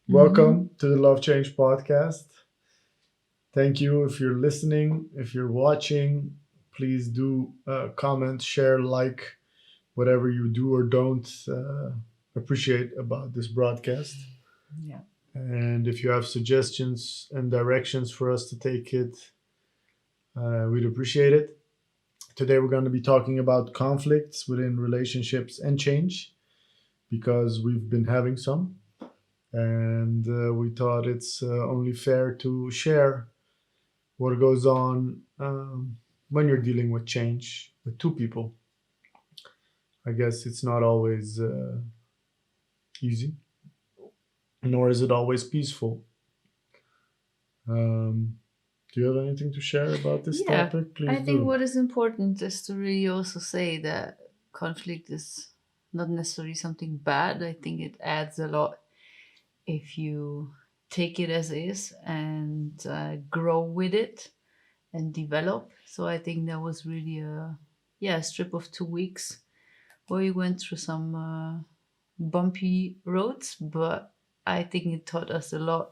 Welcome to the Love Change podcast. Thank you if you're listening. If you're watching, please do comment, share, like, whatever you do or don't appreciate about this broadcast. Yeah. And if you have suggestions and directions for us to take it, we'd appreciate it. Today, we're going to be talking about conflicts within relationships and change because we've been having some. And we thought it's only fair to share what goes on when you're dealing with change with two people. I guess it's not always easy, nor is it always peaceful. Um, do you have anything to share about this Yeah. topic? I Please think do. what is important is to really also say that conflict is not necessarily something bad. I think it adds a lot if you take it as is and grow with it and develop. So I think that was really a strip of 2 weeks where we went through some bumpy roads, but I think it taught us a lot.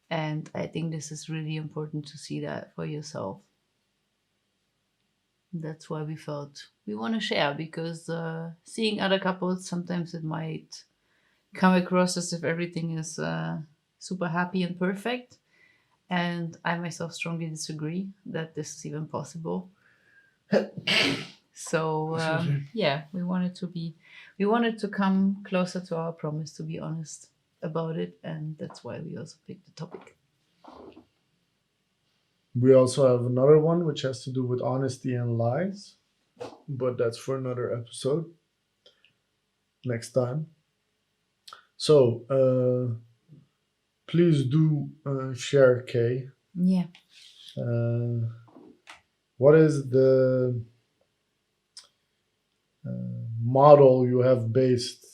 And I think this is really important to see that for yourself. That's why we felt we want to share because seeing other couples, sometimes it might come across as if everything is super happy and perfect. And I myself strongly disagree that this is even possible. So Excuse me. yeah, we wanted to come closer to our promise, to be honest about it, and that's why we also picked the topic. We also have another one which has to do with honesty and lies, but that's for another episode next time. So please do share, Kay. Yeah. Uh, what is the model you have based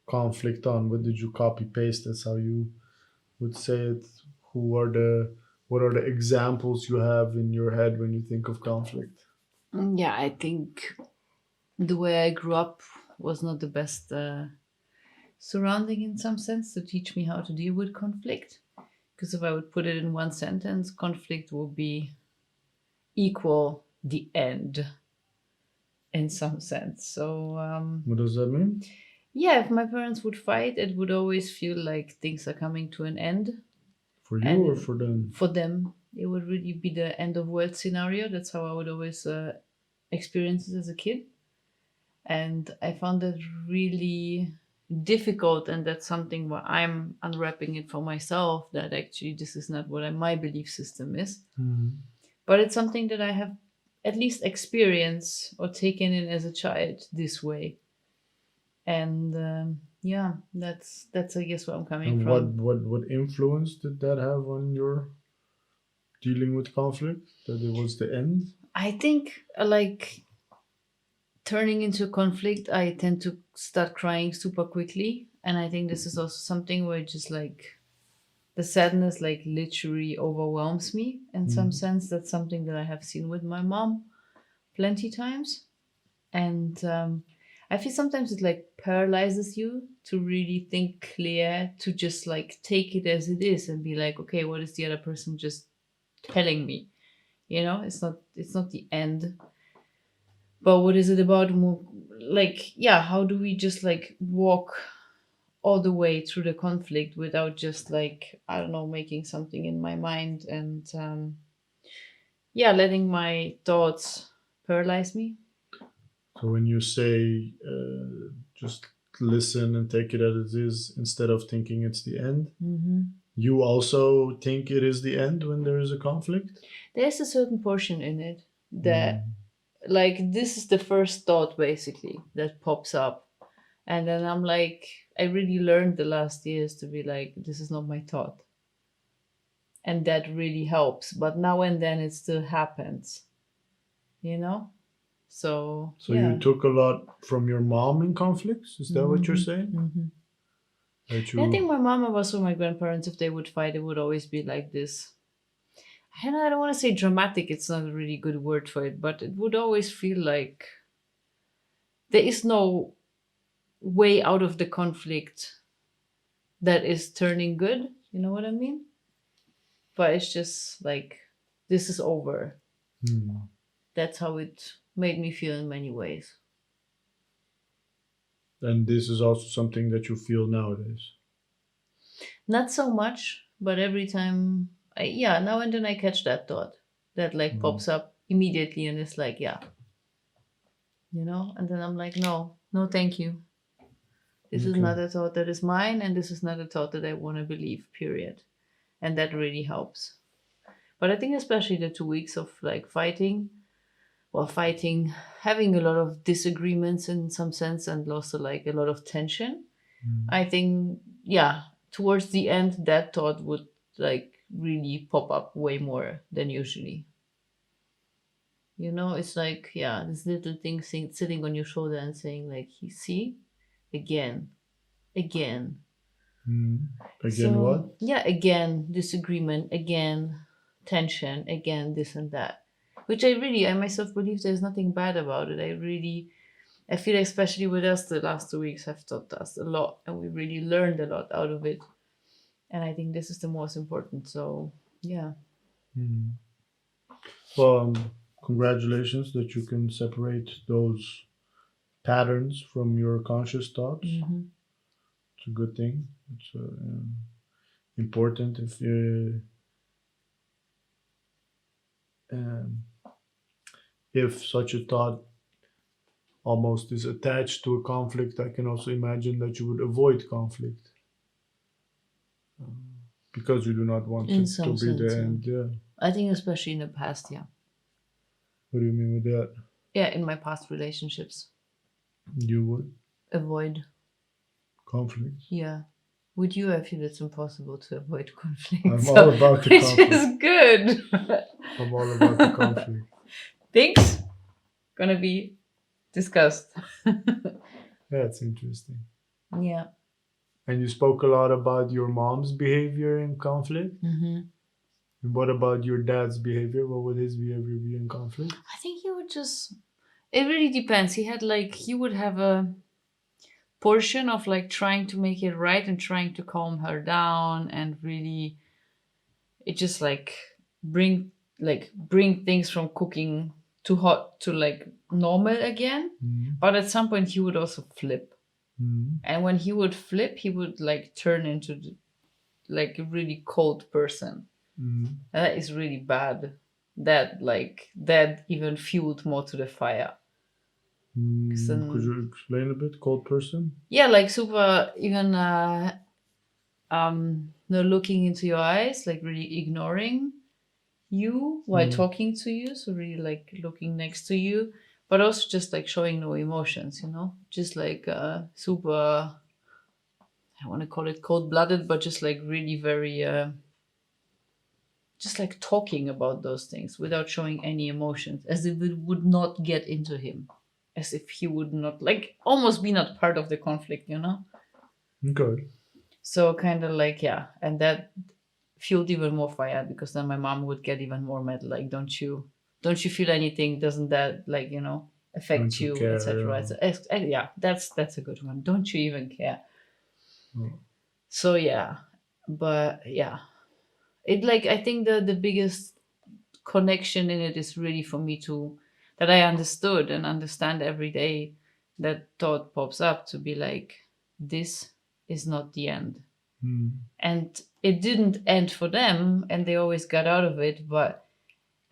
conflict on? What did you copy paste? That's how you would say it. Who are the what are the examples you have in your head when you think of conflict? Yeah, I think the way I grew up was not the best surrounding in some sense to teach me how to deal with conflict. Because if I would put it in one sentence, conflict would be equal the end in some sense. So What does that mean yeah, if my parents would fight, it would always feel like things are coming to an end. for you or And for them? for them, it would really be the end of world scenario. That's how I would always experience it as a kid. And I found that really difficult. And that's something where I'm unwrapping it for myself that actually this is not what my belief system is. Mhm. But it's something that I have at least experienced or taken in as a child this way. And yeah, that's I guess where I'm coming And what from. what influence did that have on your dealing with conflict? That it was the end. I think like turning into conflict, I tend to start crying super quickly. And I think this is also something where just like the sadness like literally overwhelms me in some Mm. sense. That's something that I have seen with my mom plenty times. And I feel sometimes it like paralyzes you to really think clear, to just like take it as it is and be like, okay, what is the other person just telling me? It's not the end, but what is it about like, yeah, how do we just like walk all the way through the conflict without just like, I don't know, making something in my mind and yeah, letting my thoughts paralyze me. So when you say just listen and take it as it is instead of thinking it's the end, Hmm. you also think it is the end when there is a conflict? There's a certain portion in it that, Mm. like, this is the first thought basically that pops up. And then I'm like, I really learned the last years to be like, this is not my thought. And that really helps. But now and then it still happens, you know? So, So you yeah. took a lot from your mom in conflicts? Is that what you're Hmm. saying? Hmm. That I think you my mom and also my grandparents, if they would fight, it would always be like this. I don't want to say dramatic, it's not a really good word for it, but it would always feel like there is no way out of the conflict that is turning good. You know what I mean? But it's just like, this is over. Hmm. That's how it made me feel in many ways. And this is also something that you feel nowadays. Not so much, but every time, yeah, now and then I catch that thought that like Hmm. pops up immediately, and it's like, yeah, and then I'm like, no, no, thank you. This is Okay. not a thought that is mine, and this is not a thought that I want to believe, period. And that really helps. But I think especially the 2 weeks of like fighting, having a lot of disagreements in some sense, and also like a lot of tension. Hmm. I think, yeah, towards the end, that thought would like really pop up way more than usually. It's like, yeah, this little thing sitting on your shoulder and saying, like, you see, again, again. Hmm. Again, what? So, yeah, again, disagreement, again, tension, again, this and that. Which I myself believe there's nothing bad about it. I feel especially with us, the last 2 weeks have taught us a lot, and we really learned a lot out of it. And I think this is the most important. So, yeah. Hmm. Well, congratulations that you can separate those patterns from your conscious thoughts. Hmm. It's a good thing. It's important um, if such a thought almost is attached to a conflict. I can also imagine that you would avoid conflict because you do not want In it to some be the sense, yeah. end. Yeah. I think especially in the past, yeah. What do you mean with that? Yeah, in my past relationships. You would Avoid. conflict. Yeah. With you, I feel it's impossible to avoid conflict. I'm all So, about the which conflict. is good. I'm all about the conflict. Things gonna be discussed. That's interesting. Yeah. And you spoke a lot about your mom's behavior in conflict. Hmm. And what about your dad's behavior? What would his behavior be in conflict? I think he would just. It really depends. He would have a portion of like trying to make it right and trying to calm her down, and really it just like bring bring things from cooking too hot to like normal again. Mm. But at some point he would also flip, Mm. and when he would flip he would like turn into like a really cold person. Mm. And that is really bad. That even fueled more to the fire. 'Cause Mm. Could then, you explain a bit? Cold person? yeah, like super, even no looking into your eyes, like really ignoring you while Mm. talking to you, so really like looking next to you, but also just like showing no emotions, just like super, I want to call it cold-blooded, but just like really very just like talking about those things without showing any emotions, as if it would not get into him, as if he would not like almost be not part of the conflict. Okay. So kind of like, yeah, and that fueled even more fire, because then my mom would get even more mad, like, don't you feel anything, doesn't that like Don't affect you you, care? etc. Yeah. Yeah, that's a good one. Don't you even care? Oh. So yeah, but yeah, it like, I think the biggest connection in it is really for me to, that I understood and understand every day, that thought pops up to be like, this is not the end. Mm. And it didn't end for them, and they always got out of it, but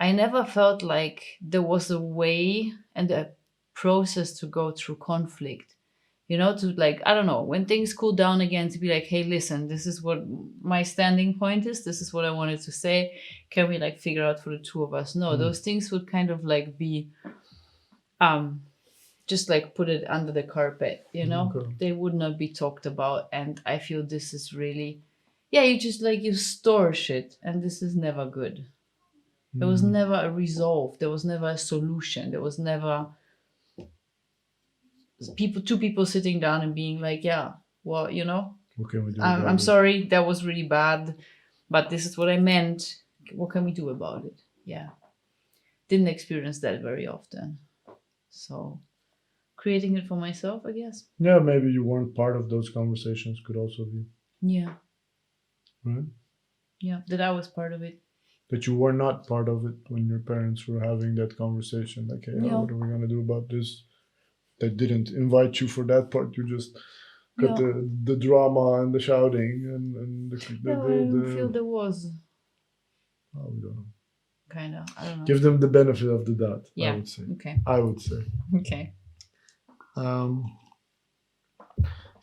I never felt like there was a way and a process to go through conflict. To like, I don't know, when things cool down again, to be like, hey, listen, this is what my standing point is. This is what I wanted to say. Can we like figure out for the two of us? No, Mm. those things would kind of like be um just like put it under the carpet. Okay. They would not be talked about. And I feel this is really, yeah, you just like, you store shit, and this is never good. There was Mm. never a resolve. There was never a solution. There was never two people sitting down and being like, yeah, well, What can we do I'm about it? sorry, that was really bad, but this is what I meant. What can we do about it? Yeah. Didn't experience that very often. So creating it for myself, I guess. Yeah, maybe you weren't part of those conversations. Could also be. Yeah. right? Yeah. That I was part of it. That you were not part of it when your parents were having that conversation. Like, hey, Yeah. what are we gonna do about this? They didn't invite you for that part. You just got Yeah. the drama and the shouting and Yeah. I don't feel there was oh, we don't know. kind of. I don't know. Give them the benefit of the doubt. I Yeah. would say. Okay. I would say. Okay. Um,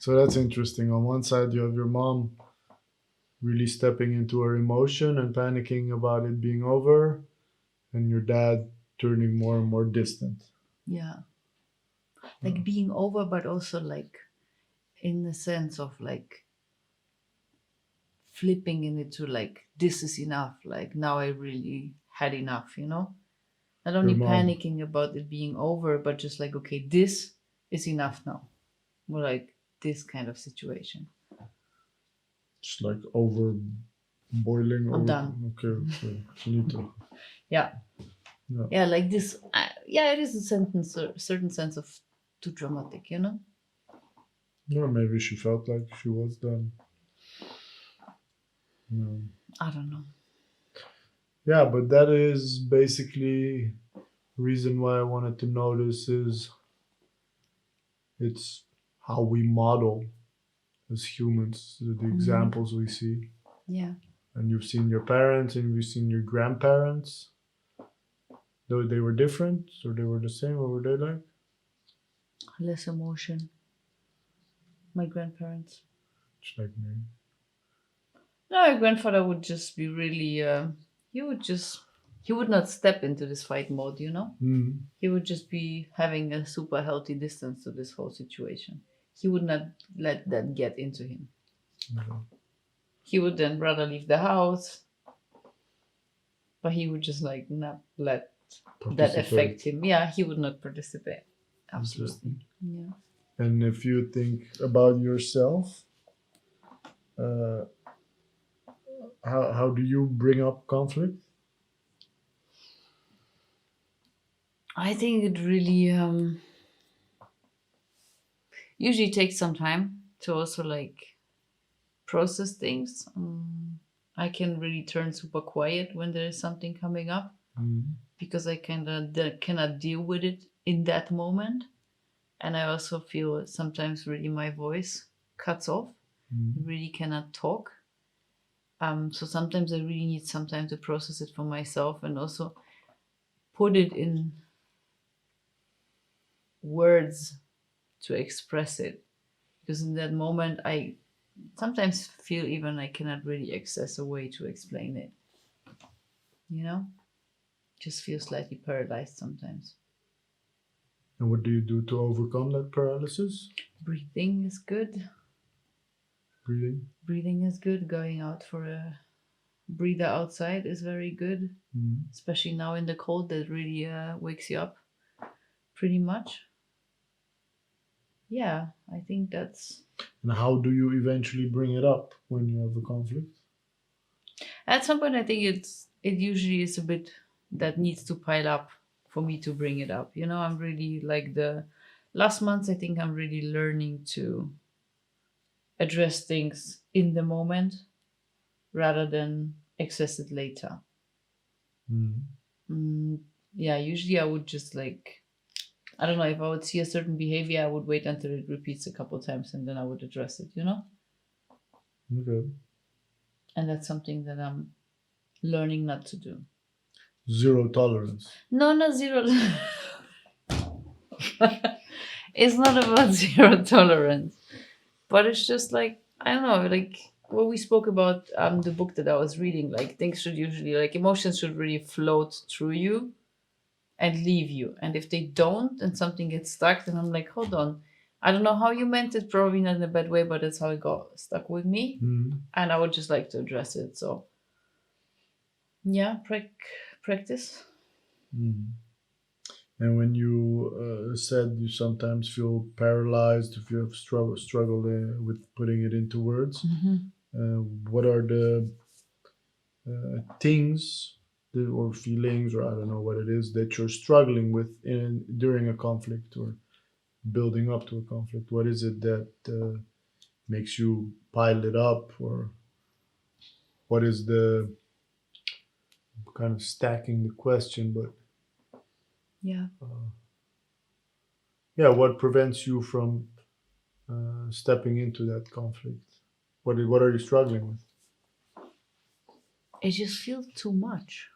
so that's interesting. On one side, you have your mom really stepping into her emotion and panicking about it being over, and your dad turning more and more distant. Yeah. Uh, Like being over, but also like in the sense of like flipping in it to like this is enough. Like now I really had enough. Not your only mom, panicking about it being over, but just like, okay, this is enough now. More like this kind of situation. just like over boiling I'm over. done. Okay, okay. Finito. Yeah. Yeah. Yeah, like this. Yeah, it is a sentence, a certain sense of too dramatic. Or maybe she felt like she was done. Yeah. I don't know. Yeah, but that is basically reason why I wanted to notice is it's how we model as humans, the examples we see. Yeah. And you've seen your parents and you've seen your grandparents. Though they were different, or they were the same, what were they like? Less emotion. My grandparents. Just like me. No, my grandfather would just be really. He would just. He would not step into this fight mode. Mm. He would just be having a super healthy distance to this whole situation. He would not let that get into him. Okay. He would then rather leave the house, but he would just like not let that Participate. affect him. Yeah, he would not participate. Absolutely. Interesting. Yeah. And if you think about yourself, uh, how do you bring up conflict? I think it really usually takes some time to also like process things. I can really turn super quiet when there is something coming up Mm. because I kind of cannot deal with it in that moment. And I also feel sometimes really my voice cuts off. I Mm. really cannot talk. So sometimes I really need some time to process it for myself and also put it in words to express it. Because in that moment, I sometimes feel even I cannot really access a way to explain it. You know, just feel slightly paralyzed sometimes. And what do you do to overcome that paralysis? Breathing is good. Breathing. Breathing is good. Going out for a breather outside is very good, Mm. especially now in the cold. That really wakes you up pretty much. Yeah, I think that's And how do you eventually bring it up when you have a conflict? at some point. I think it usually is a bit that needs to pile up for me to bring it up. I'm really like the last months. I think I'm really learning to address things in the moment rather than access it later. Mm. Mm, yeah, usually I would just like, I don't know, if I would see a certain behavior, I would wait until it repeats a couple times and then I would address it. Okay. And that's something that I'm learning not to do. Zero tolerance. No, not zero. It's not about zero tolerance, but it's just like, I don't know, like what we spoke about the book that I was reading, like things should usually, like emotions should really float through you and leave you. And if they don't and something gets stuck, then I'm like, hold on. I don't know how you meant it, probably not in a bad way, but that's how it got stuck with me. Mm. And I would just like to address it. So yeah, practice. Mm. And when you said you sometimes feel paralyzed if you have struggled with putting it into words, what are the things or feelings, or I don't know what it is, that you're struggling with during a conflict or building up to a conflict? What is it that makes you pile it up, or what is the kind of stacking the question, but Yeah. yeah, what prevents you from stepping into that conflict? What are you struggling with? It just feels too much.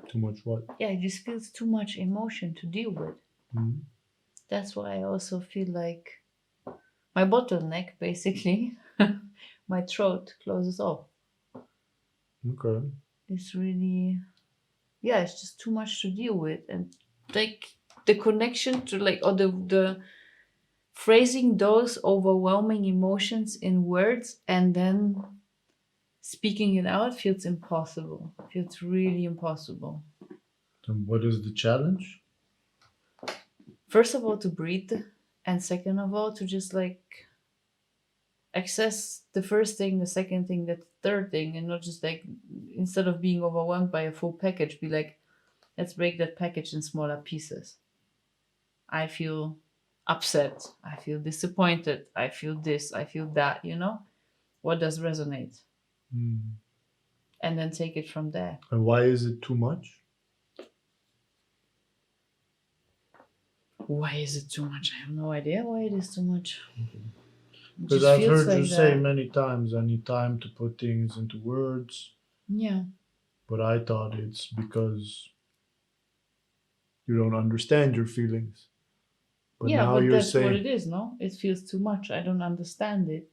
Too much what? Yeah, it just feels too much emotion to deal with. Mhm. That's why I also feel like my bottleneck, basically, my throat closes off. Okay. It's really, yeah, it's just too much to deal with. And like the connection to like, or the phrasing those overwhelming emotions in words and then speaking it out feels impossible. Feels really impossible. And what is the challenge? First of all, to breathe, and second of all, to just like access the first thing, the second thing, the third thing, and not just like instead of being overwhelmed by a full package, be like, let's break that package in smaller pieces. I feel upset. I feel disappointed. I feel this. I feel that, you know? What does resonate? Hmm. And then take it from there. And why is it too much? Why is it too much? I have no idea why it is too much. It Because just I've feels heard you like say that. many times, I need time to put things into words, Yeah. but I thought it's because you don't understand your feelings. But Yeah, now but you're that's what it saying, is, no? It feels too much. I don't understand it.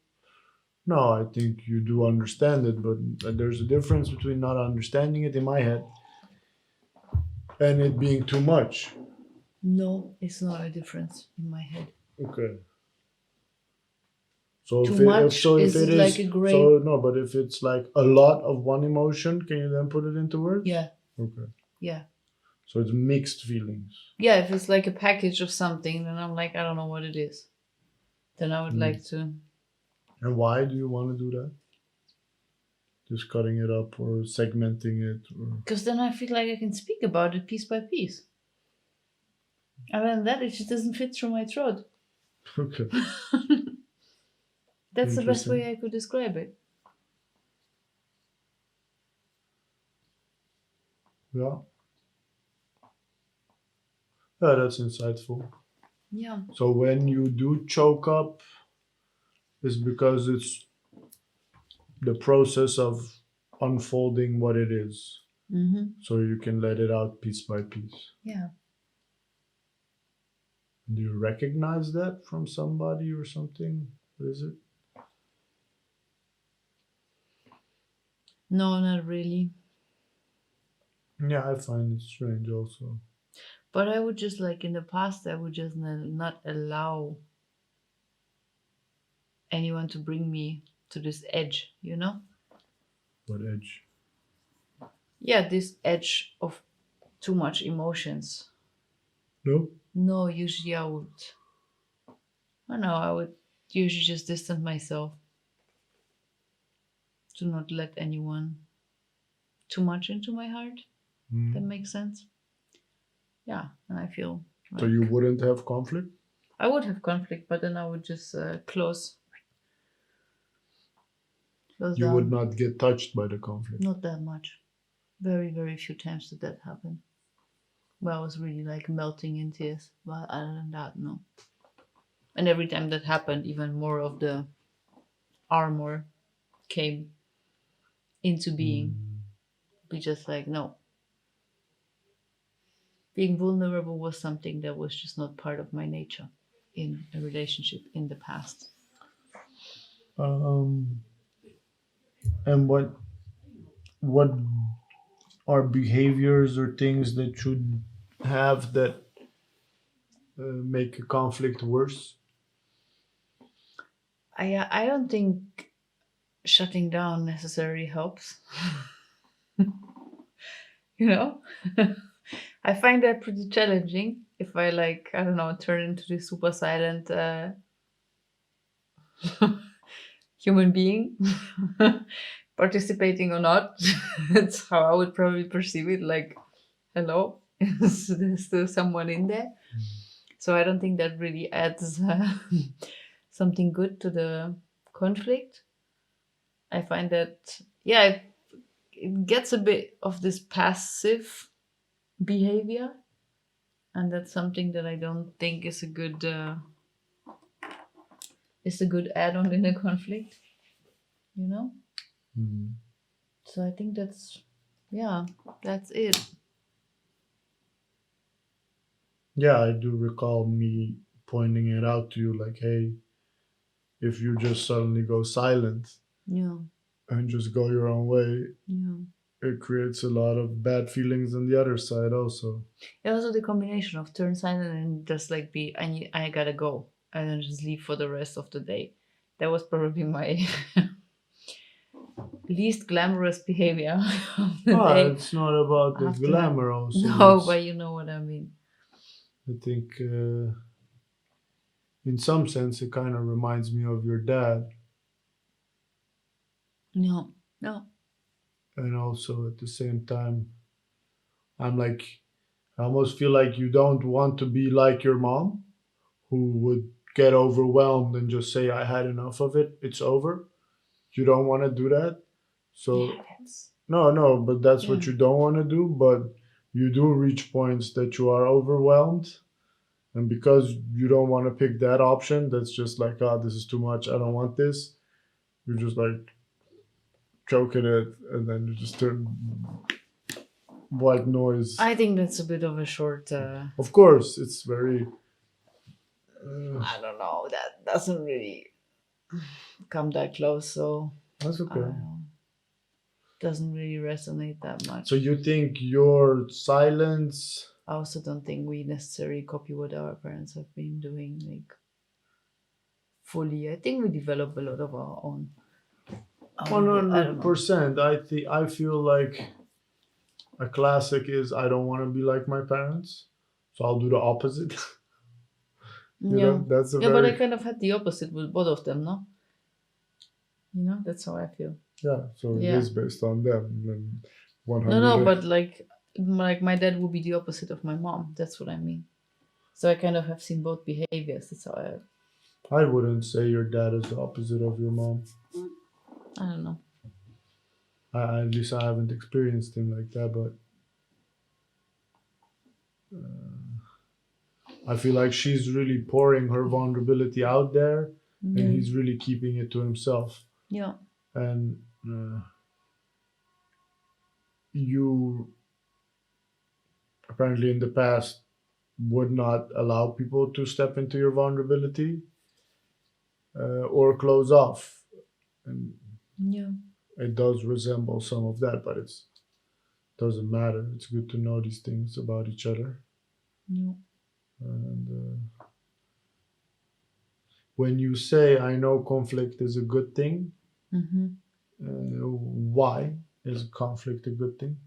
no, I think you do understand it, but there's a difference between not understanding it in my head and it being too much. No, it's not a difference in my head. Okay. So Too if much so if it is like is a gray. so no, but if it's like a lot of one emotion, can you then put it into words? Yeah, Okay. yeah. So it's mixed feelings. Yeah, if it's like a package of something, then I'm like, I don't know what it is. Then I would Mm. like to. And why do you want to do that? Just cutting it up or segmenting it or Because then I feel like I can speak about it piece by piece. Other than that, it just doesn't fit through my throat. okay. That's the best Interesting. way I could describe it. Yeah. Yeah, that's insightful. Yeah. So when you do choke up, it's because it's the process of unfolding what it is. Mm-hmm. So you can let it out piece by piece. Yeah. Do you recognize that from somebody or something? What is it? No, not really. Yeah, I find it strange also. But I would just like in the past, I would just not allow anyone to bring me to this edge, you know? What edge? Yeah, this edge of too much emotions. No? No, usually I would, I don't know, I would usually just distance myself to not let anyone too much into my heart. That Hmm. makes sense. Yeah, and I feel So you like wouldn't have conflict? I would have conflict, but then I would just close You would down. not get touched by the conflict. Not that much. Very, very few times did that happen. Where I was really like melting in tears. But other than that, no. And every time that happened, even more of the armor came into being. Hmm. Be just like, no. Being vulnerable was something that was just not part of my nature in a relationship in the past. Um, and what are behaviors or things that should have that make a conflict worse? I don't think shutting down necessarily helps. You know? I find that pretty challenging if I like, I don't know, turn into this super silent human being, participating or not. That's how I would probably perceive it. Like, hello, is there still someone in there? So I don't think that really adds something good to the conflict, I find that, yeah, it gets a bit of this passive behavior, and that's something that I don't think is a good add-on in a conflict, you know. Mhm. So I think yeah, that's it. Yeah, I do recall me pointing it out to you, like, hey, if you just suddenly go silent Yeah, and just go your own way, yeah. it creates a lot of bad feelings on the other side, also. Yeah, also the combination of turn silent and just like I gotta go and then just leave for the rest of the day. That was probably my least glamorous behavior of the Ah, day it's not about the after that. glamour, also. No, It's, but you know what I mean. I think, in some sense, it kind of reminds me of your dad. No, no. And also at the same time, I'm like, I almost feel like you don't want to be like your mom, who would get overwhelmed and just say, I had enough of it, it's over. You don't want to do that. Yeah, So, that's no, no, but that's yeah. what you don't want to do. But you do reach points that you are overwhelmed. And because you don't want to pick that option, that's just like, oh, this is too much. I don't want this. You're just like choking it, and then you just turn white noise. I think that's a bit of a short. Of course, it's very. I don't know. That doesn't really come that close, so That's I okay. don't know. Doesn't really resonate that So much. you think your silence? I also don't think we necessarily copy what our parents have been doing, like fully. I think we develop a lot of our own out One of it. I don't hundred know. percent. I feel like a classic is I don't want to be like my parents, so I'll do the opposite. Yeah. That's a Yeah, but I very kind of had the opposite with both of them, no? That's how I feel. yeah. So it Yeah. is based on them. And one No, no, hundred. but like my dad would be the opposite of my mom. That's what I mean. So I kind of have seen both behaviors. That's how I wouldn't say your dad is the opposite of your mom. I don't know. At least I haven't experienced him like that, but I feel like she's really pouring her vulnerability out there, and Yeah. he's really keeping it to himself. Yeah. And you apparently in the past would not allow people to step into your vulnerability or close off, and Yeah. it does resemble some of that, but it's doesn't matter. It's good to know these things about each other. Yeah. And when you say I know conflict is a good thing, Mm-hmm. why is conflict a good thing?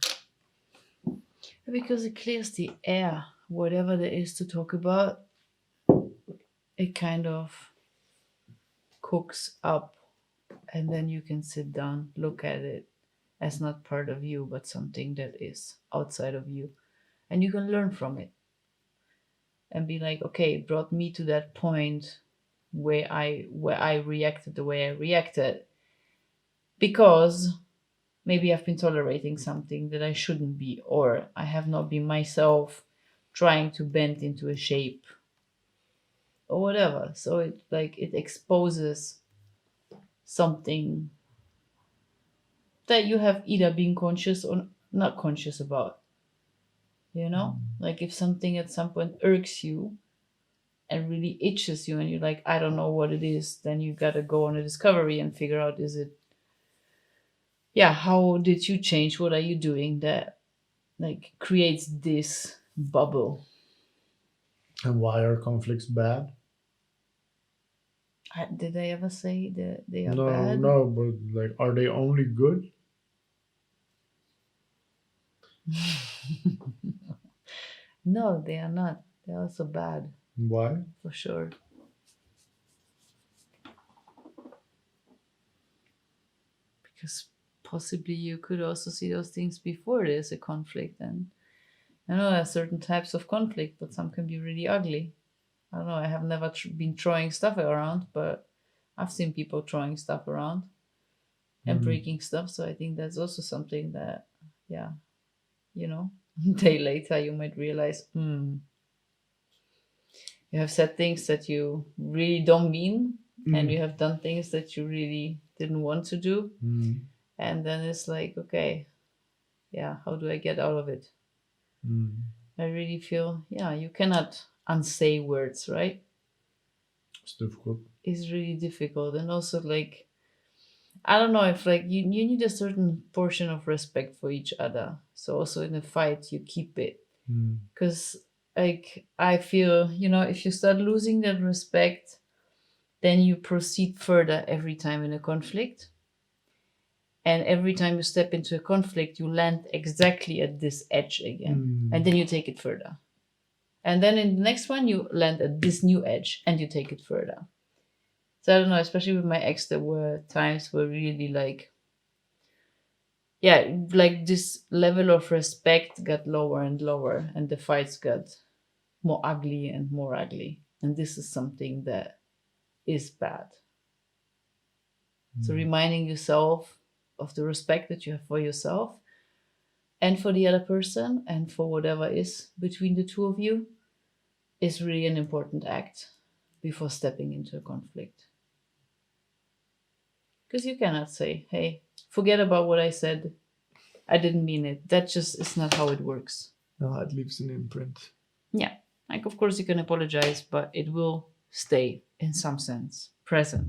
Because it clears the air. Whatever there is to talk about, it kind of cooks up, and then you can sit down, look at it as not part of you, but something that is outside of you. And you can learn from it and be like, okay, it brought me to that point where I reacted the way I reacted because maybe I've been tolerating something that I shouldn't be, or I have not been myself trying to bend into a shape or whatever. So it exposes something that you have either been conscious or not conscious about. Like if something at some point irks you and really itches you, and you're like, I don't know what it is, then you gotta go on a discovery and figure out, is it, yeah, how did you change? What are you doing that like creates this bubble? And why are conflicts bad? Did I ever say that they are No, bad? no, but like, are they only good? No, they are not. They're also bad, Why? for sure. Because possibly you could also see those things before there's a conflict. And I know there are certain types of conflict, but some can be really ugly. I don't know. I have never been throwing stuff around, but I've seen people throwing stuff around and breaking stuff. So I think that's also something that, yeah, you know, a day later you might realize, you have said things that you really don't mean, and you have done things that you really didn't want to do. And then it's like, okay, yeah, how do I get out of it? I really feel, yeah, you cannot unsay words, right? It's difficult. It's really difficult. And also, like, I don't know if, like, you need a certain portion of respect for each other. So also in a fight, you keep it. Because, like, I feel, if you start losing that respect, then you proceed further every time in a conflict. And every time you step into a conflict, you land exactly at this edge again. And then you take it further. And then in the next one, you land at this new edge and you take it further. So I don't know, especially with my ex, there were times where really like, yeah, like this level of respect got lower and lower, and the fights got more ugly and more ugly. And this is something that is bad. So reminding yourself of the respect that you have for yourself and for the other person and for whatever is between the two of you is really an important act before stepping into a conflict. Because you cannot say, hey, forget about what I said. I didn't mean it. That just is not how it works. No, it leaves an imprint. Yeah. Like, of course, you can apologize, but it will stay, in some sense, present.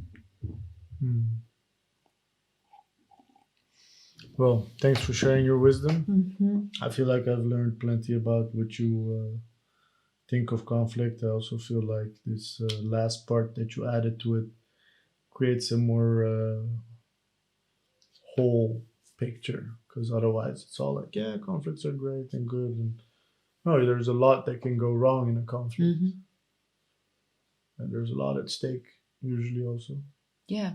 Well, thanks for sharing your wisdom. Mm-hmm. I feel like I've learned plenty about what you think of conflict. I also feel like this last part that you added to it creates a more whole picture, because otherwise it's all like, yeah, conflicts are great and good, and no, there's a lot that can go wrong in a conflict, and there's a lot at stake usually also. Yeah.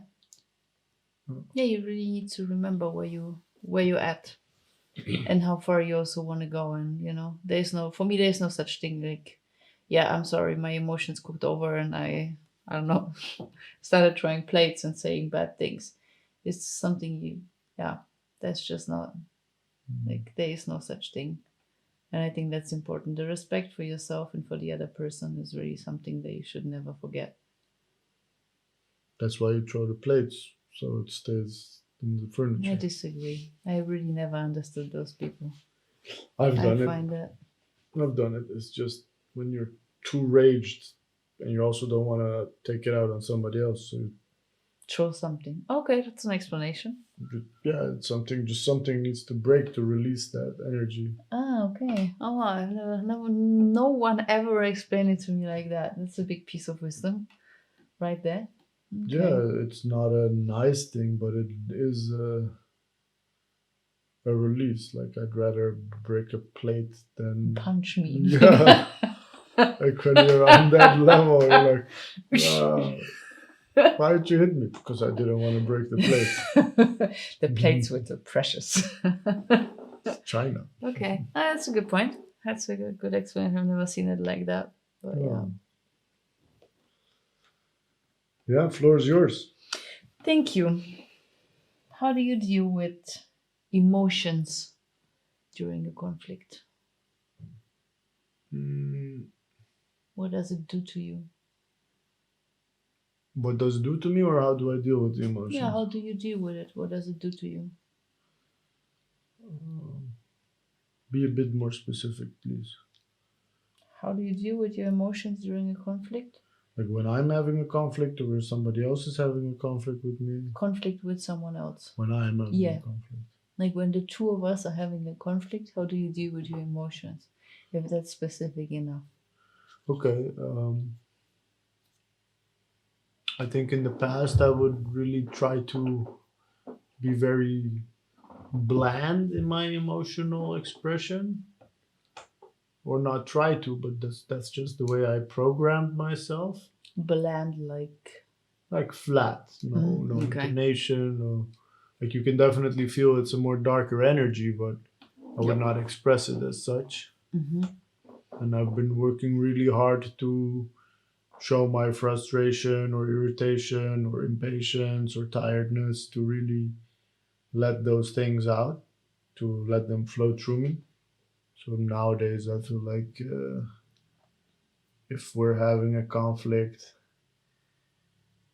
Oh. Yeah, you really need to remember where you're at and how far you also want to go. And for me there's no such thing like, yeah, I'm sorry, my emotions cooked over and I don't know, started throwing plates and saying bad things. It's something that's just not, like, there is no such thing. And I think that's important. The respect for yourself and for the other person is really something that you should never forget. That's why you throw the plates, so it stays in the I furniture. disagree. I really never understood those people. I've I done it. find that I've done it. It's just when you're too raged and you also don't want to take it out on somebody else. So throw something. Okay, that's an explanation. yeah, it's something needs to break to release that energy. Ah, okay. Oh, I've never, no one ever explained it to me like that. That's a big piece of wisdom, right there. Okay. Yeah, it's not a nice thing, but it is a release. Like, I'd rather break a plate than Punch me. Yeah. Like when you're on that level, you're like, why did you hit me? Because I didn't want to break the plate. The plates were too precious. China. Okay, that's a good point. That's a good explanation. I've never seen it like that. But yeah. Yeah, floor is yours. Thank you. How do you deal with emotions during a conflict? What does it do to you? What does it do to me, or how do I deal with the emotions? Yeah, how do you deal with it? What does it do to you? Be a bit more specific, please. How do you deal with your emotions during a conflict? Like when I'm having a conflict, or when somebody else is having a conflict with me? Conflict with someone else. When I'm having a conflict. Like when the two of us are having a conflict, how do you deal with your emotions? If that's specific enough. Okay. I think in the past I would really try to be very bland in my emotional expression, or not try to, but that's just the way I programmed myself. Bland, like flat, no intonation, or like you can definitely feel it's a more darker energy, but I would not express it as such. And I've been working really hard to show my frustration or irritation or impatience or tiredness, to really let those things out, to let them flow through me. So nowadays, I feel like if we're having a conflict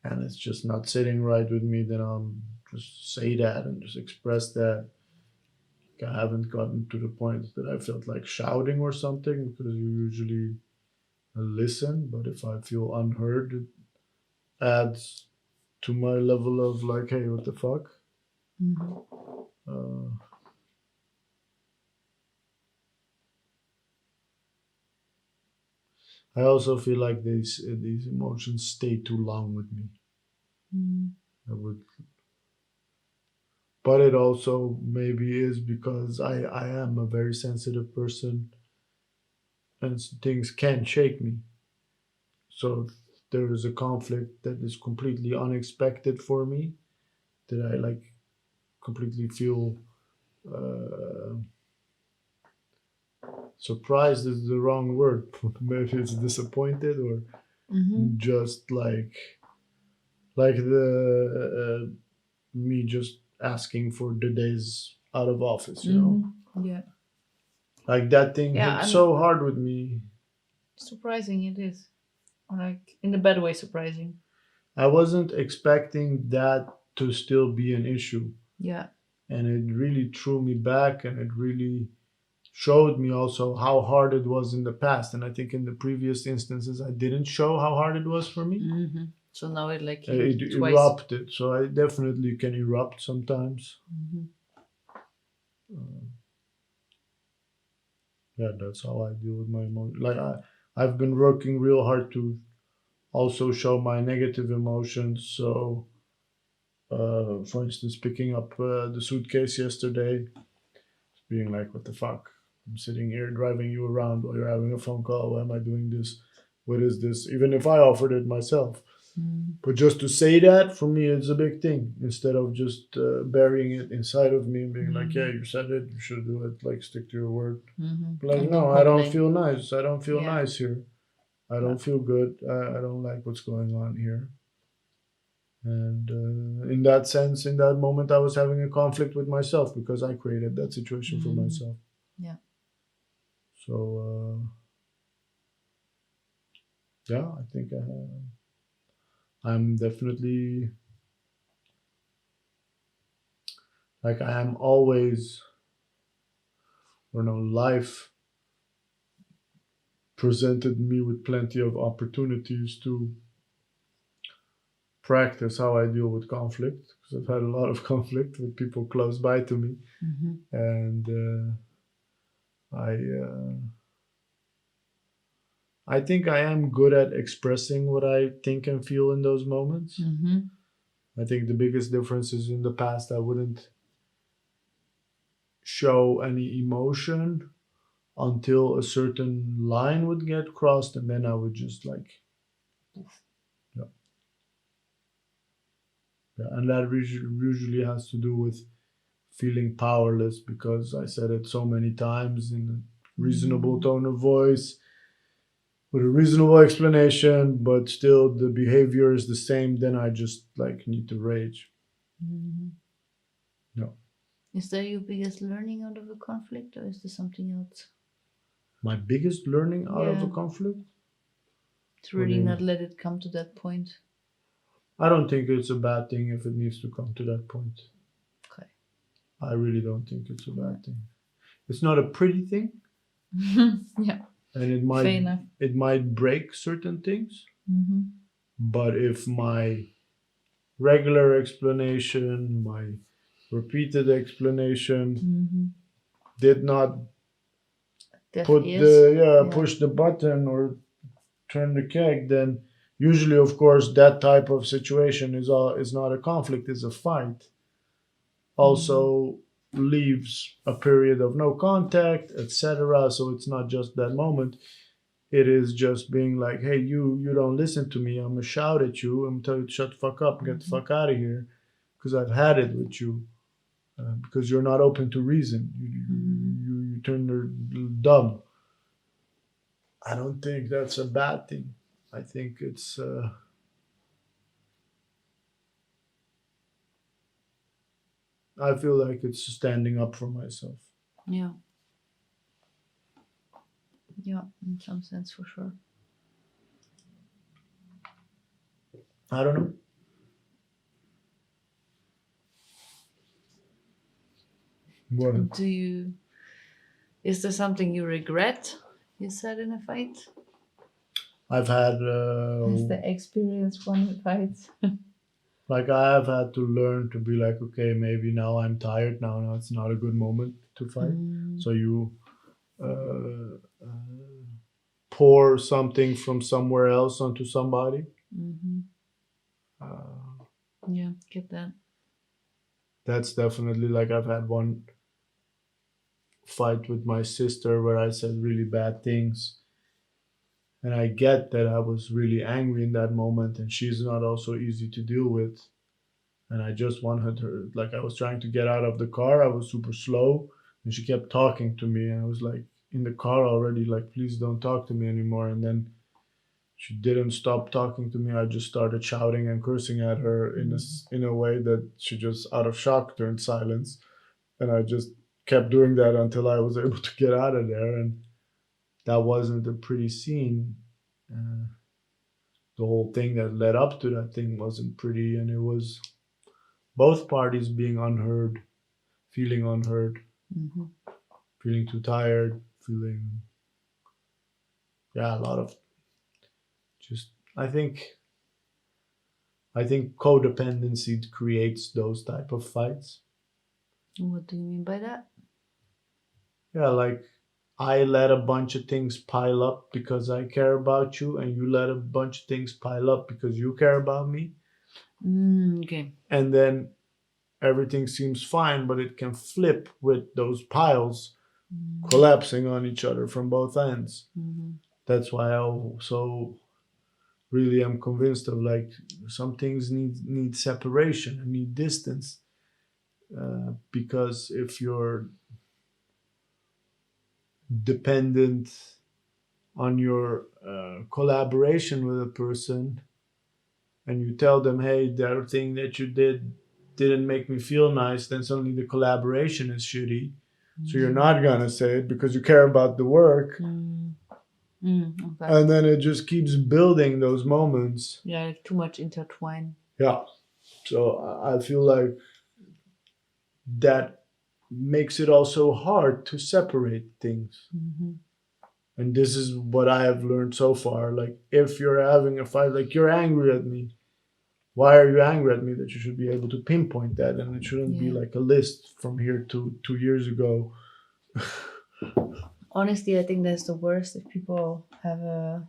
and it's just not sitting right with me, then I'll just say that and just express that. I haven't gotten to the point that I felt like shouting or something, because you usually listen. But if I feel unheard, it adds to my level of like, hey, what the fuck? Hmm. Uh, I also feel like these emotions stay too long with me. Hmm. I would, but it also maybe is because I am a very sensitive person, and things can shake me. So if there is a conflict that is completely unexpected for me, that I like completely feel uh, surprised is the wrong word. Maybe it's disappointed, or Hmm. just like the me just asking for the days out of office. Hmm. Yeah. Like that thing Yeah, hit and so hard with me. surprising it is. Like in the bad way surprising. I wasn't expecting that to still be an issue, Yeah. and it really threw me back, and it really showed me also how hard it was in the past. And I think in the previous instances, I didn't show how hard it was for me. Hmm. So now it like hit It you twice. erupted, so I definitely can erupt sometimes. Hmm. Yeah, that's how I deal with my emotions. I've been working real hard to also show my negative emotions. So, for instance, picking up the suitcase yesterday, being like, "What the fuck? I'm sitting here driving you around while you're having a phone call. Why am I doing this? What is this?" Even if I offered it myself. Hmm. But just to say that for me, it's a big thing. Instead of just burying it inside of me and being like, "Yeah, Hmm. you said it. You should do it. Like, stick to your word." Hmm. Like, And don't no, I don't complain. feel nice. I don't feel Yeah. nice here. I Yeah. don't feel good. I don't like what's going on here. And in that sense, in that moment, I was having a conflict with myself because I created that situation for Hmm. myself. Yeah. So, yeah, I think I'm definitely, like, I am always, or no, life presented me with plenty of opportunities to practice how I deal with conflict, because I've had a lot of conflict with people close by to me. Hmm. And I think I am good at expressing what I think and feel in those moments. Hmm. I think the biggest difference is in the past I wouldn't show any emotion until a certain line would get crossed, and then I would just like, yeah, yeah. And that usually has to do with feeling powerless, because I said it so many times in a reasonable Hmm. tone of voice with a reasonable explanation, but still the behavior is the same. Then I just like need to rage. Hmm. No, Is that your biggest learning out of a conflict, or is there something else? my biggest learning out of a Yeah. conflict. To What do really you not mean? let it come to that point. I don't think it's a bad thing if it needs to come to that point. Okay. I really don't think it's a Yeah. bad thing. It's not a pretty thing, Yeah. and Fair enough. it might break certain things. Hmm. But if my regular explanation, my repeated explanation Hmm. did not Deaf put ears. the yeah Yeah. push the button or turn the keg, then usually, of course, that type of situation is not a conflict, is a fight. Hmm. Also leaves a period of no contact, etc. So it's not just that moment. It is just being like, hey, you don't listen to me. I'm gonna shout at you. I'm gonna tell you to shut the fuck up and get the Hmm. fuck out of here, because I've had it with you. Because you're not open to reason. Hmm. You turn dumb. I don't think that's a bad thing. I think I feel like it's standing up for myself. Yeah, yeah, in some sense for sure. I don't know. What? Do you? Is there something you regret? You said in a fight. I've had Has the experience one fight? like I have had to learn to be like, okay, maybe now I'm tired. Now it's not a good moment to fight. Mm, So you uh, pour something from somewhere else onto somebody. hmm. Uh, Yeah, get that. that's definitely like I've had one fight with my sister where I said really bad things. And I get that I was really angry in that moment, and she's not also easy to deal with. And I just wanted her, like, I was trying to get out of the car. I was super slow, and she kept talking to me. And I was like in the car already, like, please don't talk to me anymore. And then she didn't stop talking to me. I just started shouting and cursing at her in a way that she just, out of shock, turned silence. And I just kept doing that until I was able to get out of there. And that wasn't a pretty scene. Uh, the whole thing that led up to that thing wasn't pretty, and it was both parties being unheard, Hmm. feeling too tired, feeling, yeah, a lot of just. I think codependency creates those type of fights. What do you mean by that? Yeah, like I let a bunch of things pile up because I care about you, and you let a bunch of things pile up because you care about me, Okay. and then everything seems fine, but it can flip with those piles collapsing on each other from both ends. Mm-hmm. That's why I also really am convinced of like some things need separation and need distance, because if you're dependent on your collaboration with a person and you tell them, hey, that thing that you didn't make me feel nice, then suddenly the collaboration is shitty. So you're not gonna say it because you care about the work, Mm. Okay. and then it just keeps building those moments. Yeah, like too much intertwine. Yeah. So I feel like that makes it also hard to separate things. Mm-hmm. And this is what I have learned so far. Like, if you're having a fight, like you're angry at me, why are you angry at me? That you should be able to pinpoint that, and it shouldn't be Yeah. like a list from here to 2 years ago. Honestly, I think that's the worst if people have a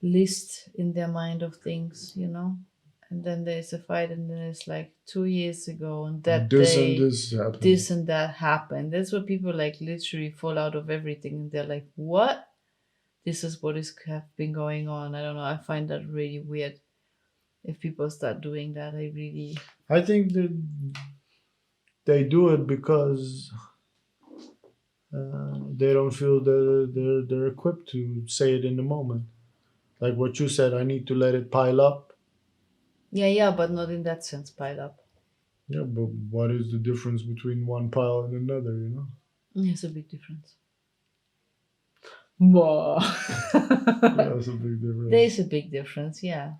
list in their mind of things, and then there's a fight, and then it's like 2 years ago, and that This and day, this happened. this and that happened. That's what people like literally fall out of everything, and they're like, "What? This is what is have been going on." I don't know. I find that really weird. If people start doing that, I really. I think that they do it because they don't feel they're equipped to say it in the moment. Like what you said, I need to let it pile up. Yeah, yeah, but not in that sense. Pile up. Yeah, but what is the difference between one pile and another, you know? There's a big difference. Whoa. Yeah, that's a big There's difference. a big difference. Yeah.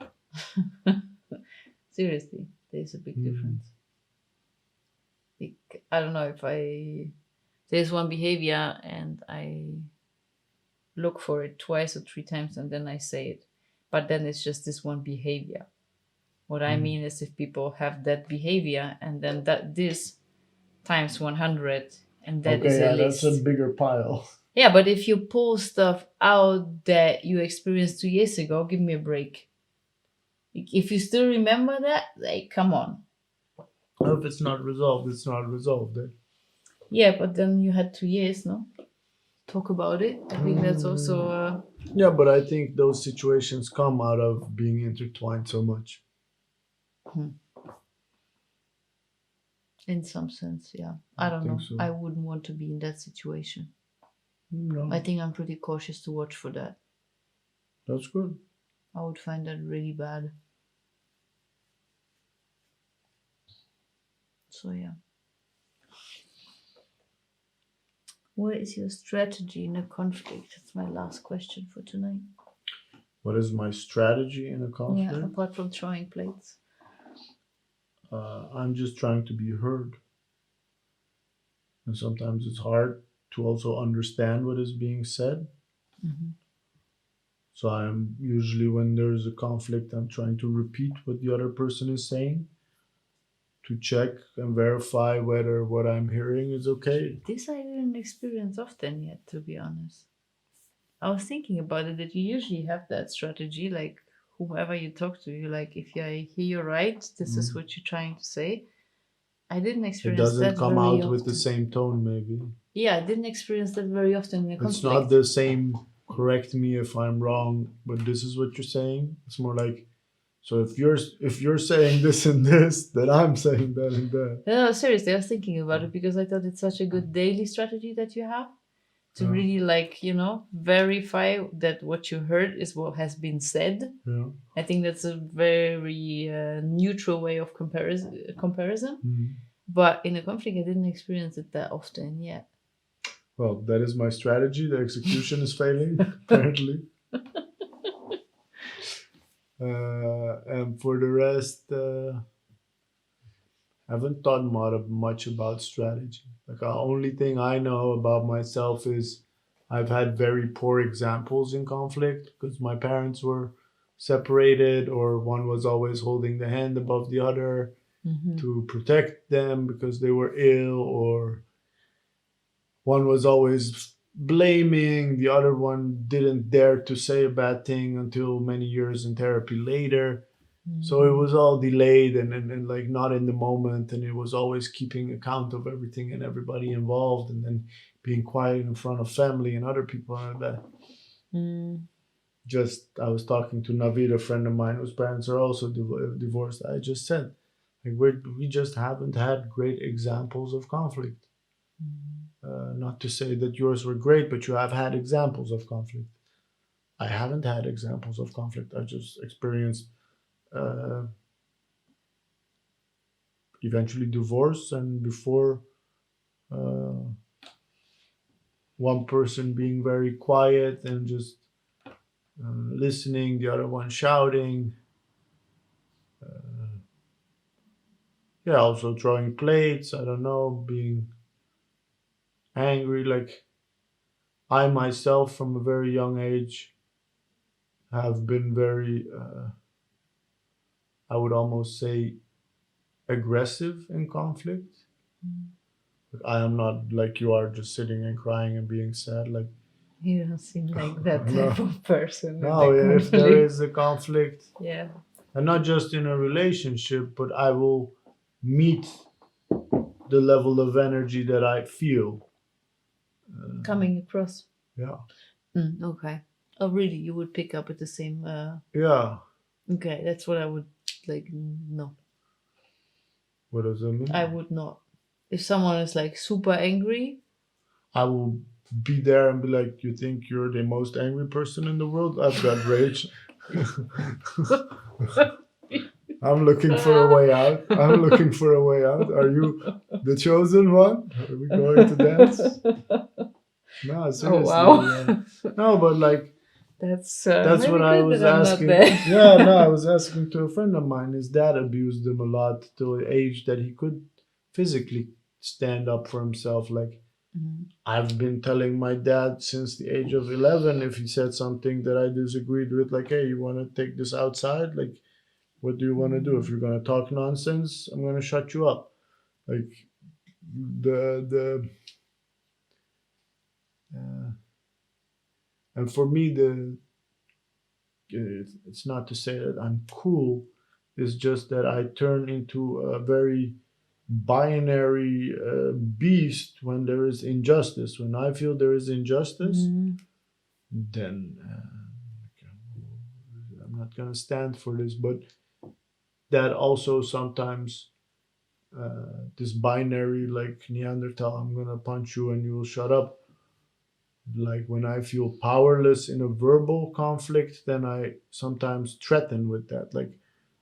Seriously, there's a big Mm. difference. I don't know if I there's one behavior and I look for it twice or three times and then I say it. But then it's just this one behavior. What I Mm. mean is if people have that behavior and then that this times 100 and that is Okay, a yeah, that's a list. bigger pile. Yeah, but if you pull stuff out that you experienced 2 years ago, give me a break. If you still remember that, like, come on. If it's not resolved, it's not resolved. Eh? Yeah, but then you had 2 years, no? Talk about it. I think that's also Yeah, but I think those situations come out of being intertwined so much. in some sense, yeah. I I don't think know. so. I wouldn't want to be in that situation. I No. think I'm pretty cautious to watch for that. That's good. I would find that really bad. So yeah. What is your strategy in a conflict? That's my last question for tonight. What is my strategy in a Yeah, conflict? apart from throwing plates. I'm just trying to be heard. And sometimes it's hard to also understand what is being said. Hmm. So I'm usually, when there's a conflict, I'm trying to repeat what the other person is saying to check and verify whether what I'm hearing is okay. This I didn't experience often yet, to be honest. I was thinking about it that you usually have that strategy, like whoever you talk to, you like, if I hear you right, this is Mm. what you're trying to say. I didn't It experience doesn't that come very out with the often. same tone, maybe. Yeah, I didn't experience that very often in a It's not conflict. the same, correct me if I'm wrong, but this is what you're saying. It's more like, so if you're saying this and this, then I'm saying that and that. No, seriously, I was thinking about it because I thought it's such a good daily strategy that you have to Yeah. really, like, verify that what you heard is what has been said. Yeah. I think that's a very neutral way of comparison. Mhm. But in a conflict, I didn't experience it that often yet. Well, that is my strategy. The execution is failing, apparently. And for the rest, I haven't thought much about strategy. Like, the only thing I know about myself is I've had very poor examples in conflict because my parents were separated, or one was always holding the hand above the other Hmm. to protect them because they were ill, or one was always blaming, the other one didn't dare to say a bad thing until many years in therapy later. So it was all delayed and like not in the moment, and it was always keeping account of everything and everybody involved, and then being quiet in front of family and other people and that. Mm. Just I was talking to Navid, a friend of mine whose parents are also divorced. I just said, like, we just haven't had great examples of conflict. Not to say that yours were great, but you have had examples of conflict. I haven't had examples of conflict. I just experienced uh, eventually divorce, and before, uh, one person being very quiet and just listening, the other one shouting. Yeah, also throwing plates. I don't know, being angry. Like, I myself, from a very young age, have been very, I would almost say, aggressive in conflict. I am not like you are, just sitting and crying and being sad. Like, You don't seem like that type no, of person in no. a If there conflict. is a conflict, Yeah. and not just in a relationship, but I will meet the level of energy that I feel. Coming across. Yeah, Okay. Oh, really? You would pick up at the same. yeah. Okay, that's what I would like. No, What does that I mean? would not. If someone is like super angry, I will be there and be like, "You think you're the most angry person in the world? I've got rage. I'm looking for a way out. I'm looking for a way out. Are you the chosen one? Are we going to dance?" No, oh seriously. wow, No, but like, that's that's what maybe I good was that I'm not asking. there. Yeah, no, I was asking to a friend of mine. His dad abused him a lot to an age that he could physically stand up for himself. Like, Mhm. I've been telling my dad since the age of 11, if he said something that I disagreed with, like, hey, you want to take this outside? Like, what do you want to do? If you're going to talk nonsense, I'm going to shut you up. Like, the uh, and for me, it's not to say that I'm cool. It's just that I turn into a very binary beast when there is injustice. When I feel there is injustice, Mhm. then I'm not gonna stand for this. But that also sometimes, this binary, like Neanderthal, I'm gonna punch you and you will shut up. Like when I feel powerless in a verbal conflict, then I sometimes threaten with that. Like,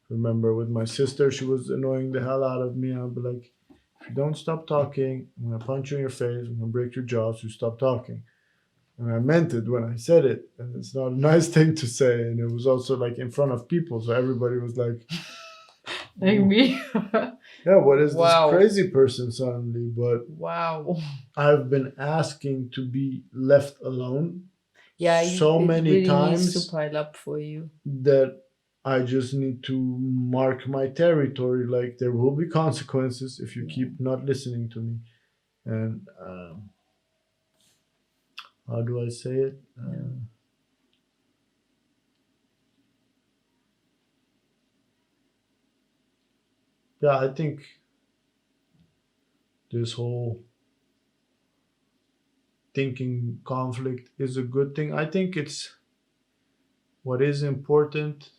remember with my sister, she was annoying the hell out of me. I'd be like, if you don't stop talking, I'm gonna punch you in your face, I'm gonna break your jaw, so you stop talking. And I meant it when I said it. And it's not a nice thing to say. And it was also like in front of people. So everybody was like, Like me. yeah, what is this Wow. crazy person suddenly? But Wow. I've been asking to be left alone Yeah, so it many really needs to times pile up for you. that I just need to mark my territory. Like there will be consequences if you Yeah. keep not listening to me. And how do I say it? Yeah. Yeah, I think this whole thinking conflict is a good thing. I think it's what is important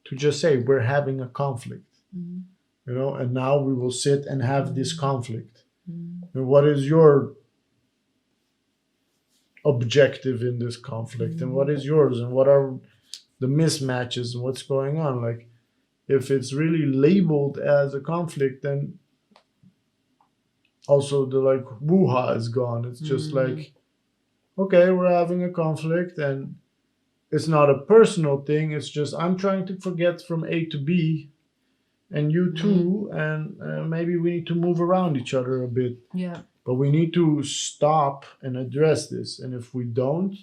to just say we're having a conflict, Mm. and now we will sit and have this Mm. conflict. Mm. And what is your objective in this conflict? And what Mm. is yours? And what are the mismatches and what's going on? Like, if it's really labeled as a conflict, then also the like woo-ha is gone. It's just Mm. like, okay, we're having a conflict and it's not a personal thing. It's just I'm trying to forget from A to B, and you Mm. too, and maybe we need to move around each other a bit. Yeah. But we need to stop and address this. And if we don't,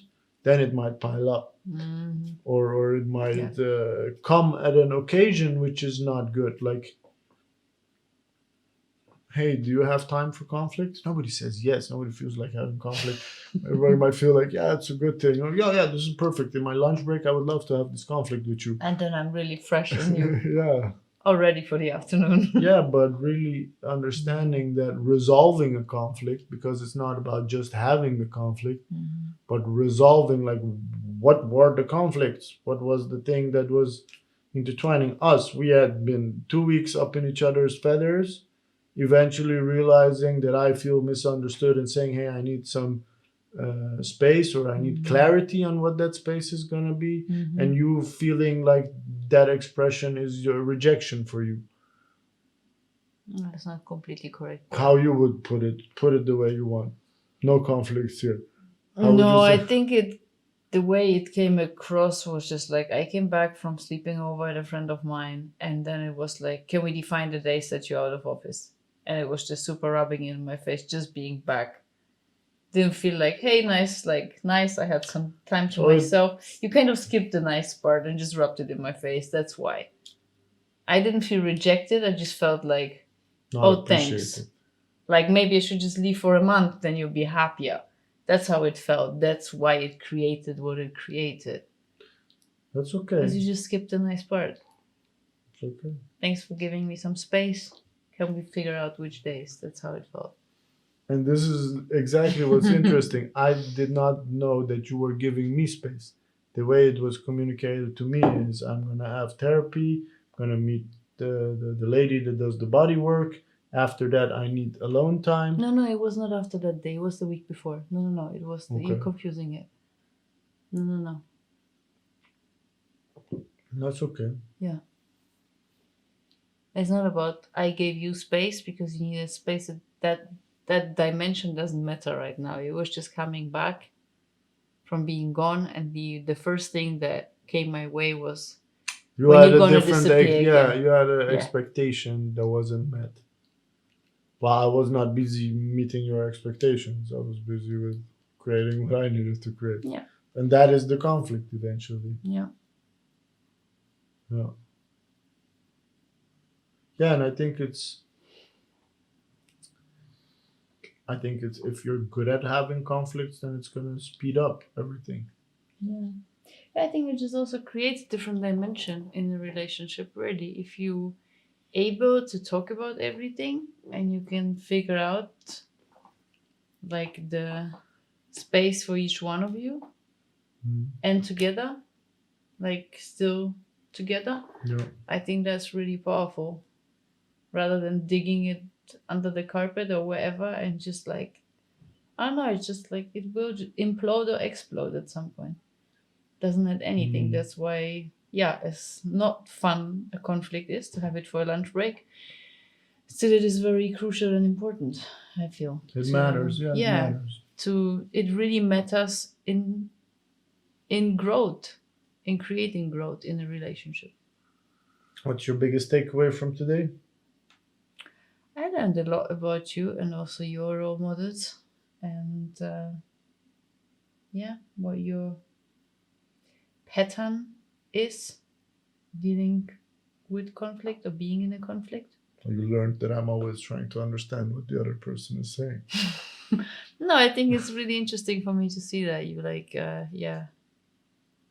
then it might pile up, Mm. or it Yeah. might come at an occasion which is not good. Like, hey, do you have time for conflict? Nobody says yes. Nobody feels like having conflict. Everybody might feel like, yeah, it's a good thing. Or, yeah, yeah, this is perfect. In my lunch break, I would love to have this conflict with you. And then I'm really fresh and new, Yeah. all ready for the afternoon. Yeah, but really understanding that resolving a conflict, because it's not about just having the conflict, Mhm. but resolving, like, what were the conflicts? What was the thing that was intertwining us? We had been 2 weeks up in each other's feathers, eventually realizing that I feel misunderstood and saying, hey, I need some space, or I need Mhm. clarity on what that space is going to be. And Mhm. you feeling like that expression is your rejection for you. That's not completely correct, but How you would put it the way you want. No conflicts here. How would you no, I say? think the way it came across was just like I came back from sleeping over at a friend of mine, and then it was like, can we define the days that you're out of office? And it was just super rubbing in my face, just being back. Didn't feel like, hey, nice, like nice. I had some time to So it myself. You kind of skipped the nice part and just rubbed it in my face. That's why I didn't feel rejected. I just felt like, not oh, thanks. appreciated. Like maybe I should just leave for a month, then you'll be happier. That's how it felt. That's why it created what it created. That's Because okay. you just skipped the nice part. It's okay. Thanks for giving me some space. Can we figure out which days? That's how it felt. And this is exactly what's interesting. I did not know that you were giving me space. The way it was communicated to me is I'm gonna have therapy, I'm gonna meet the lady that does the body work. After that I need alone time. No, no, it was not after that day. It was the week before. No, no, no. It was you're Okay. confusing it. No, no, no. That's okay. Yeah. It's not about I gave you space because you needed space. That dimension doesn't matter right now. It was just coming back from being gone, and the first thing that came my way was You when had you're a gonna different disappear yeah, again. you had an Yeah. expectation that wasn't met. Well, I was not busy meeting your expectations. I was busy with creating what I needed to create. Yeah. And that is the conflict eventually. Yeah. Yeah. Yeah, and I think it's if you're good at having conflicts, then it's gonna speed up everything. Yeah. I think it just also creates different dimension in the relationship really. If you able to talk about everything and you can figure out like the space for each one of you Mm. and together, like still together, Yeah. I think that's really powerful rather than digging it under the carpet or wherever and just like, I don't know. It's just like it will implode or explode at some point. Doesn't add anything. Mm. That's why, yeah, it's not fun a conflict is to have it for a lunch break. Still, it is very crucial and important. I feel It to matters. Yeah, it yeah matters. to it really matters in growth, in creating growth in a relationship. What's your biggest takeaway from today? I learned a lot about you and also your role models, and yeah, what your pattern is dealing with conflict or being in a conflict. You learned that I'm always trying to understand what the other person is saying. No, I think it's really interesting for me to see that you like, yeah,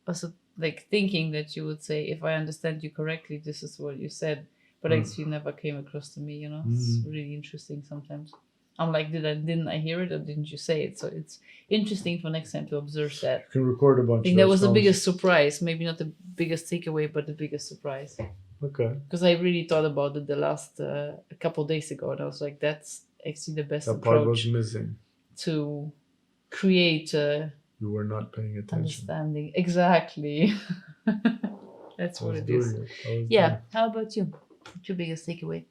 also like thinking that you would say, if I understand you correctly, this is what you said, but Mm. actually never came across to me. It's really interesting sometimes. I'm like, didn't I hear it or didn't you say it? So it's interesting for next time to observe that. You can record a I bunch think of that those was the songs. biggest surprise. Maybe not the biggest takeaway, but the biggest surprise. Okay. Because I really thought about it the last a couple days ago, and I was like, that's actually the best That part was approach missing. to create You were not paying attention. understanding. Exactly. That's I what was it doing is. it. I was doing Yeah. it. How about you? What's your biggest takeaway?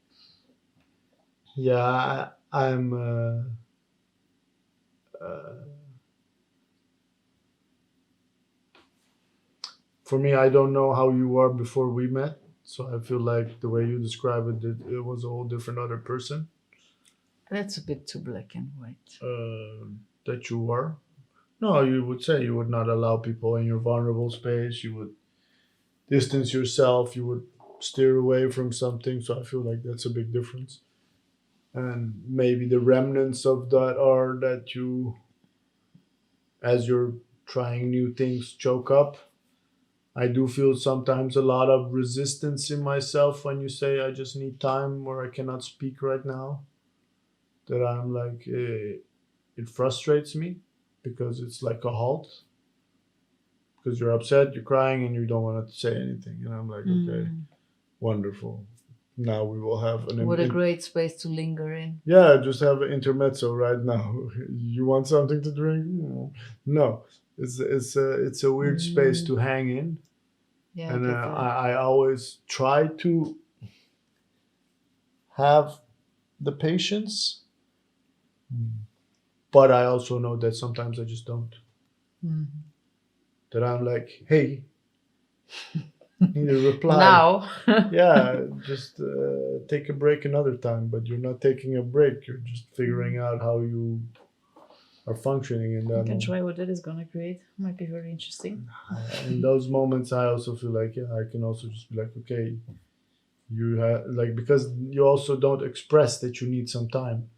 Yeah, I'm. For me, I don't know how you are before we met, so I feel like the way you describe it, it was a whole different other person That's a bit too black and white. that you were. No, you would say you would not allow people in your vulnerable space. You would distance yourself. You would steer away from something. So I feel like that's a big difference. And maybe the remnants of that are that you, as you're trying new things, choke up. I do feel sometimes a lot of resistance in myself when you say I just need time or I cannot speak right now. That I'm like, it frustrates me because it's like a halt. Because you're upset, you're crying, and you don't want to say anything. And I'm like, okay, Mm. wonderful. Now we will have an What a great space to linger in. yeah, just have an intermezzo right now. You want something to drink? No, it's a weird space to hang in, Yeah, I and get that. I always try to have the patience, but I also know that sometimes I just don't. Mm. That I'm like, hey, need a reply. Now. Yeah, just take a break another time. But you're not taking a break. You're just figuring out how you are functioning in I that can moment. try what that is gonna create. Might be very interesting. In those moments, I also feel like yeah, I can also just be like, okay, you have like because you also don't express that you need some time.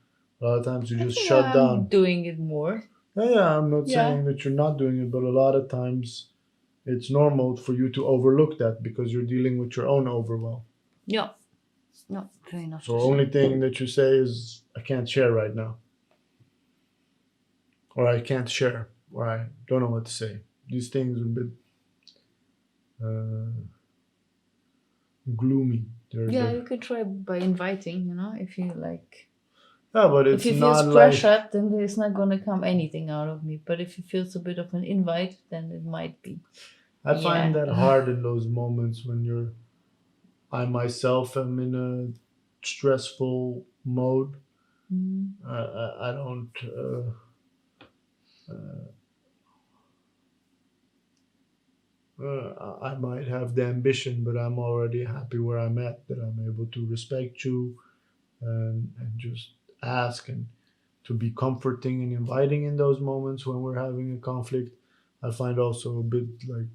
A lot of times you I just think shut I'm down. doing it more. Yeah, yeah, I'm not Yeah. saying that you're not doing it, but a lot of times it's normal for you to overlook that because you're dealing with your own overwhelm. Yeah. No, fair enough. So only thing that you say is I can't share right now, or I can't share, or I don't know what to say. These things are a bit uh, gloomy. Yeah, They're you could try by inviting, if you like. yeah, but If it's he feels not like pressured, then there's not gonna come anything out of me. But if he feels a bit of an invite, then it might be. I find Yeah. that hard in those moments when I myself am in a stressful mode. Mm. I don't. I might have the ambition, but I'm already happy where I'm at. That I'm able to respect you and just ask and to be comforting and inviting in those moments when we're having a conflict. I find also a bit like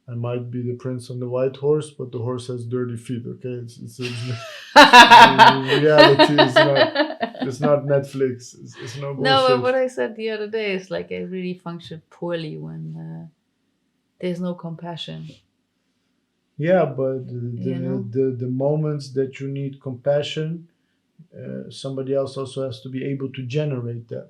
I might be the prince on the white horse, but the horse has dirty feet. Okay, reality is not. It's not Netflix. It's no No, but bullshit. what I said the other day is like I really function poorly when there's no compassion. Yeah, but You the moments that you need compassion, somebody else also has to be able to generate that.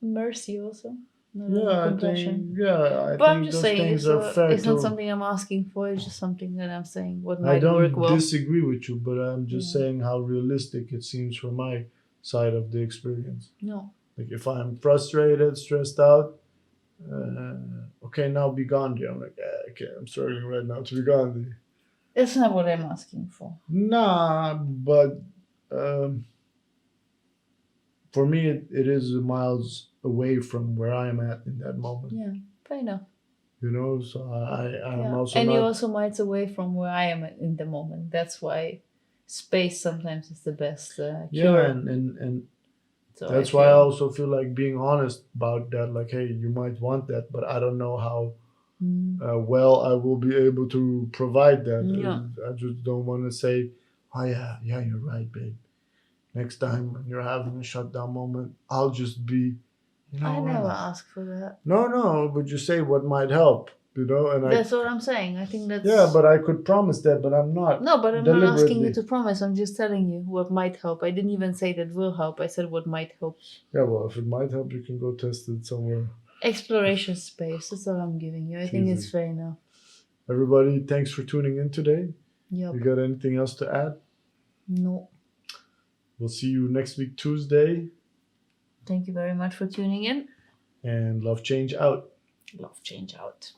Mercy also, not only Yeah, compassion. I But I'm think just those saying, things are fair it's not to. something I'm asking for. It's just something that I'm saying what I might work don't well. disagree with you, but I'm just Yeah. saying how realistic it seems from my side of the experience. No, Like if I'm frustrated, stressed out, okay, now be Gandhi. I'm like, okay, I'm struggling right now to be Gandhi. that's not what I'm asking for. Nah, but um, for me, it is miles away from where I am at in that moment. Yeah, fair enough. You know, so I'm Yeah, also and you're not. also miles away from where I am in the moment. That's why space sometimes is the best Yeah, cure. and So I that's why I feel. also feel like being honest about that. Like, hey, you might want that, but I don't know how Mm, well I will be able to provide that. yeah, I just don't want to say, oh yeah, yeah, you're right, babe. Next time when you're having a shutdown moment, I'll just be, you know I never what? ask for that. No, but you say what might help, you know, and I, That's what I'm saying. I think yeah, that's but I could promise that, but I'm not no, but I'm not asking you deliberately. to promise. I'm just telling you what might help. I didn't even say that will help. I said what might help. Yeah, well, if it might help, you can go test it somewhere. Exploration space. That's all I'm giving you. I think it's Jesus. fair enough. Everybody, thanks for tuning in today. You Yup. got anything else to add? No. We'll see you next week, Tuesday. Thank you very much for tuning in. And love change out. Love change out.